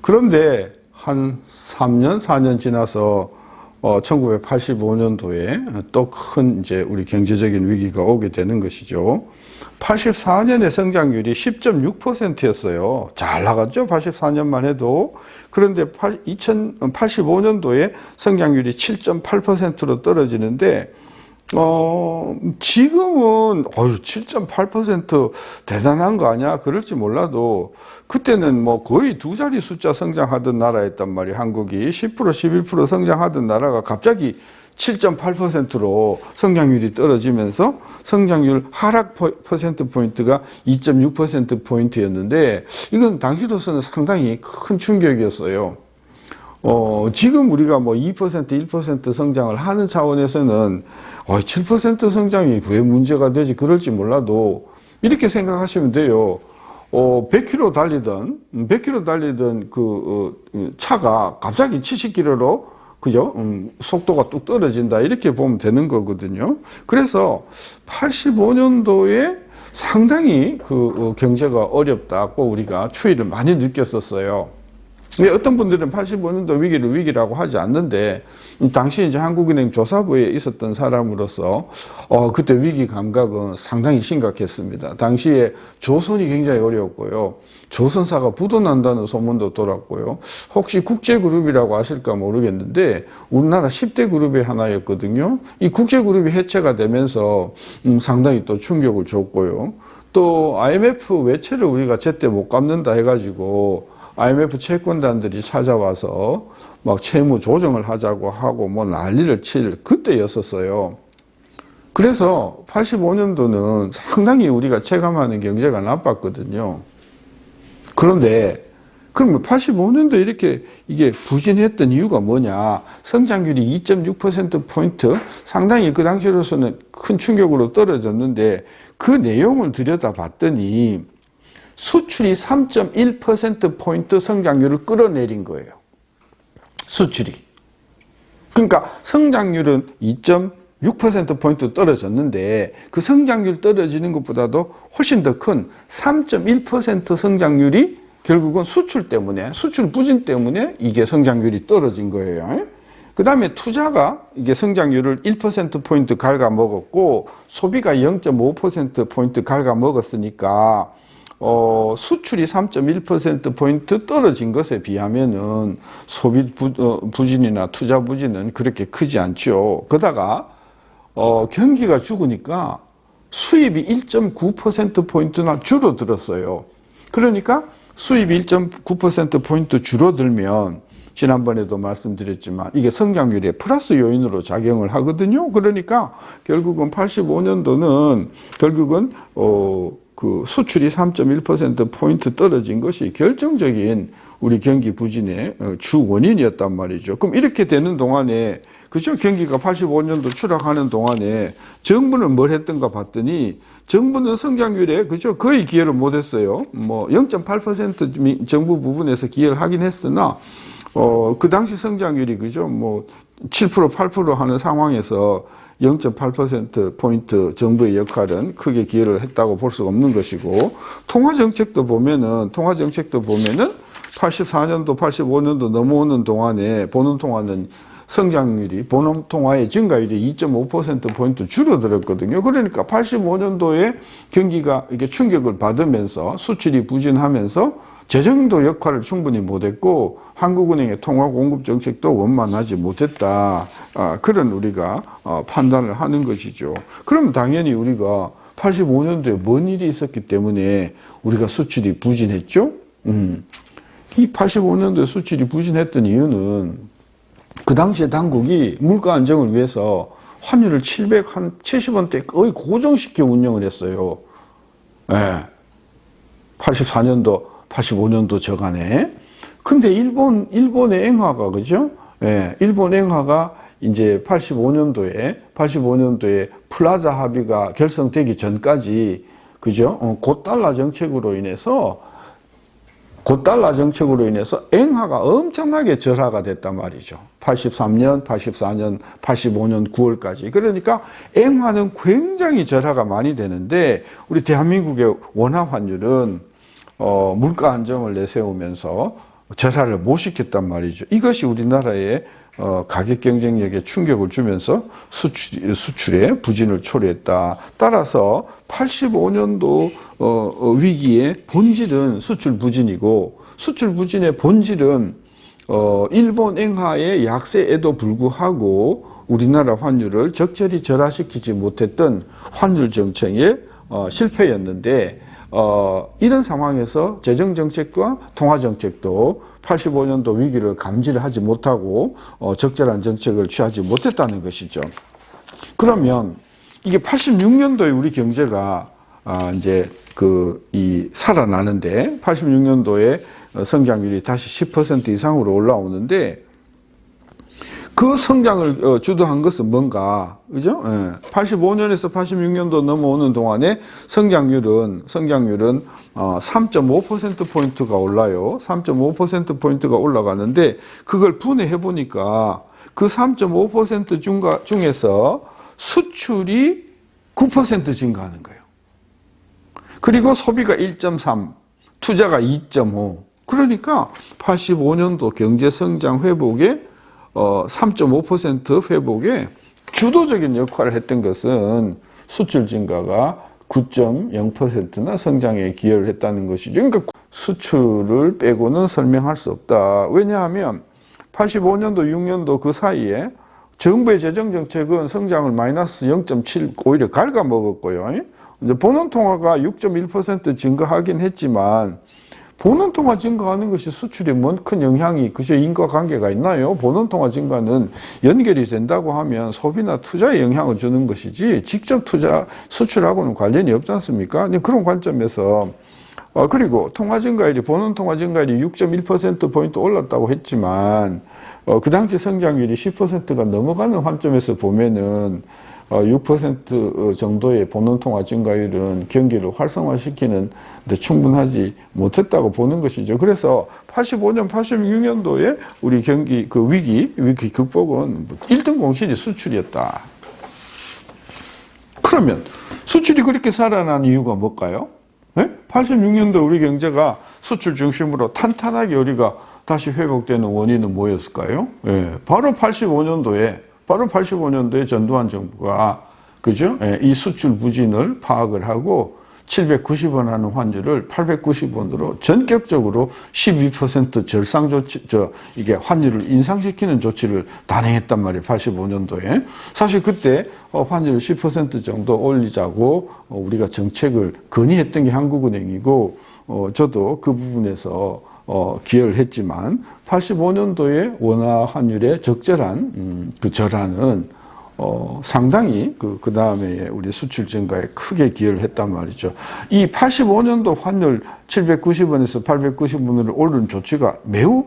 그런데 한 3년, 4년 지나서 1985년도에 또 큰 이제 우리 경제적인 위기가 오게 되는 것이죠. 84년에 성장률이 10.6%였어요. 잘 나갔죠? 84년만 해도. 그런데 2085년도에 성장률이 7.8%로 떨어지는데 지금은 7.8% 대단한 거 아니야? 그럴지 몰라도 그때는 뭐 거의 두 자리 숫자 성장하던 나라였단 말이에요. 한국이 10% 11% 성장하던 나라가 갑자기 7.8%로 성장률이 떨어지면서 성장률 하락 퍼센트포인트가 2.6%포인트였는데 이건 당시로서는 상당히 큰 충격이었어요. 지금 우리가 뭐 2%, 1% 성장을 하는 차원에서는 7% 성장이 왜 문제가 되지? 그럴지 몰라도 이렇게 생각하시면 돼요. 100km 달리던 차가 갑자기 70km로 그죠? 속도가 뚝 떨어진다. 이렇게 보면 되는 거거든요. 그래서 85년도에 상당히 경제가 어렵다고 우리가 추이를 많이 느꼈었어요. 어떤 분들은 85년도 위기를 위기라고 하지 않는데, 당시 이제 한국은행 조사부에 있었던 사람으로서, 그때 위기 감각은 상당히 심각했습니다. 당시에 조선이 굉장히 어려웠고요. 조선사가 부도난다는 소문도 돌았고요. 혹시 국제그룹이라고 아실까 모르겠는데, 우리나라 10대 그룹의 하나였거든요. 이 국제그룹이 해체가 되면서, 상당히 또 충격을 줬고요. 또 IMF 외채를 우리가 제때 못 갚는다 해가지고, IMF 채권단들이 찾아와서 막 채무 조정을 하자고 하고 뭐 난리를 칠 그때였었어요. 그래서 85년도는 상당히 우리가 체감하는 경제가 나빴거든요. 그런데 그러면 85년도 이렇게 이게 부진했던 이유가 뭐냐? 성장률이 2.6%포인트 상당히 그 당시로서는 큰 충격으로 떨어졌는데 그 내용을 들여다봤더니 수출이 3.1%포인트 성장률을 끌어내린 거예요. 수출이. 그러니까 성장률은 2.6%포인트 떨어졌는데 그 성장률 떨어지는 것보다도 훨씬 더 큰 3.1% 성장률이 결국은 수출 때문에, 수출 부진 때문에 이게 성장률이 떨어진 거예요. 그 다음에 투자가 이게 성장률을 1%포인트 갉아먹었고 소비가 0.5%포인트 갉아먹었으니까 수출이 3.1%포인트 떨어진 것에 비하면은 소비 부진이나 투자 부진은 그렇게 크지 않죠. 그러다가, 경기가 죽으니까 수입이 1.9%포인트나 줄어들었어요. 그러니까 수입이 1.9%포인트 줄어들면 지난번에도 말씀드렸지만 이게 성장률의 플러스 요인으로 작용을 하거든요. 그러니까 결국은 85년도는 결국은 수출이 3.1%포인트 떨어진 것이 결정적인 우리 경기 부진의 주 원인이었단 말이죠. 그럼 이렇게 되는 동안에, 그죠? 경기가 85년도 추락하는 동안에 정부는 뭘 했던가 봤더니 정부는 성장률에, 그죠? 거의 기여를 못 했어요. 뭐 0.8% 정부 부분에서 기여를 하긴 했으나, 그 당시 성장률이, 그죠? 뭐 7%, 8% 하는 상황에서 0.8%포인트 정부의 역할은 크게 기여를 했다고 볼 수가 없는 것이고, 통화정책도 보면은 84년도, 85년도 넘어오는 동안에 보는 통화는 성장률이, 보는 통화의 증가율이 2.5%포인트 줄어들었거든요. 그러니까 85년도에 경기가 이게 충격을 받으면서 수출이 부진하면서 재정도 역할을 충분히 못했고 한국은행의 통화 공급 정책도 원만하지 못했다. 그런 우리가 판단을 하는 것이죠. 그럼 당연히 우리가 85년도에 뭔 일이 있었기 때문에 우리가 수출이 부진했죠? 이 85년도에 수출이 부진했던 이유는 그 당시에 당국이 물가 안정을 위해서 환율을 770원대 거의 고정시켜 운영을 했어요. 네. 84년도 85년도 저간에. 근데 일본의 엔화가, 그죠? 예, 일본 엔화가 이제 85년도에 플라자 합의가 결성되기 전까지, 그죠? 고달러 정책으로 인해서 엔화가 엄청나게 절하가 됐단 말이죠. 83년, 84년, 85년 9월까지. 그러니까 엔화는 굉장히 절하가 많이 되는데 우리 대한민국의 원화 환율은 물가 안정을 내세우면서 절하를 못 시켰단 말이죠. 이것이 우리나라의 가격 경쟁력에 충격을 주면서 수출에 부진을 초래했다. 따라서 85년도 위기의 본질은 수출 부진이고, 수출 부진의 본질은 일본 엔화의 약세에도 불구하고 우리나라 환율을 적절히 절하시키지 못했던 환율 정책의 실패였는데, 이런 상황에서 재정정책과 통화정책도 85년도 위기를 감지를 하지 못하고 적절한 정책을 취하지 못했다는 것이죠. 그러면 이게 86년도에 우리 경제가 이제 살아나는데, 86년도에 성장률이 다시 10% 이상으로 올라오는데, 그 성장을 주도한 것은 뭔가, 그죠? 85년에서 86년도 넘어오는 동안에 성장률은 3.5%포인트가 올라요. 3.5%포인트가 올라가는데, 그걸 분해해 보니까 그 3.5% 중에서 수출이 9% 증가하는 거예요. 그리고 소비가 1.3, 투자가 2.5. 그러니까 85년도 경제 성장 회복에 3.5% 회복에 주도적인 역할을 했던 것은 수출 증가가 9.0%나 성장에 기여를 했다는 것이죠. 그러니까 수출을 빼고는 설명할 수 없다. 왜냐하면 85년도, 6년도 그 사이에 정부의 재정정책은 성장을 마이너스 0.7 오히려 갉아먹었고요. 이제 본원통화가 6.1% 증가하긴 했지만, 본원통화 증가하는 것이 수출에 뭔 큰 영향이, 그저 인과관계가 있나요? 본원통화 증가는 연결이 된다고 하면 소비나 투자에 영향을 주는 것이지 직접 투자, 수출하고는 관련이 없지 않습니까? 그런 관점에서 그리고 통화 증가율이, 본원통화 증가율이 6.1%포인트 올랐다고 했지만 그 당시 성장률이 10%가 넘어가는 관점에서 보면은 6% 정도의 본원통화 증가율은 경기를 활성화시키는 데 충분하지 못했다고 보는 것이죠. 그래서 85년, 86년도에 우리 경기 위기 극복은 1등 공신이 수출이었다. 그러면 수출이 그렇게 살아난 이유가 뭘까요? 86년도 우리 경제가 수출 중심으로 탄탄하게 우리가 다시 회복되는 원인은 뭐였을까요? 바로 85년도에 전두환 정부가, 그죠? 이 수출 부진을 파악을 하고 790원 하는 환율을 890원으로 전격적으로 12% 절상 조치, 이게 환율을 인상시키는 조치를 단행했단 말이에요. 85년도에. 사실 그때 환율을 10% 정도 올리자고 우리가 정책을 건의했던 게 한국은행이고, 저도 그 부분에서 기여를 했지만 85년도에 원화 환율의 적절한 그 절하는 상당히 그 다음에 우리 수출 증가에 크게 기여를 했단 말이죠. 이 85년도 환율 790원에서 890원으로 오른 조치가 매우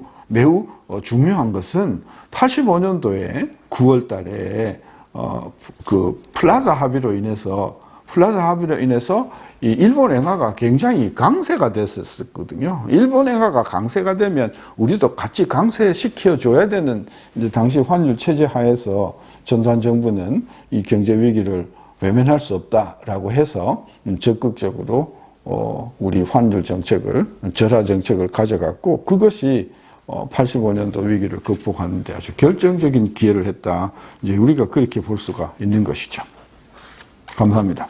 중요한 것은 85년도에 9월 달에 그 플라자 합의로 인해서 이 일본 엔화가 굉장히 강세가 됐었거든요. 일본 엔화가 강세가 되면 우리도 같이 강세시켜 줘야 되는, 이제 당시 환율 체제 하에서 전두환 정부는 이 경제 위기를 외면할 수 없다라고 해서 적극적으로 우리 환율 정책을, 절하 정책을 가져갔고, 그것이 85년도 위기를 극복하는 데 아주 결정적인 기여를 했다. 이제 우리가 그렇게 볼 수가 있는 것이죠. 감사합니다.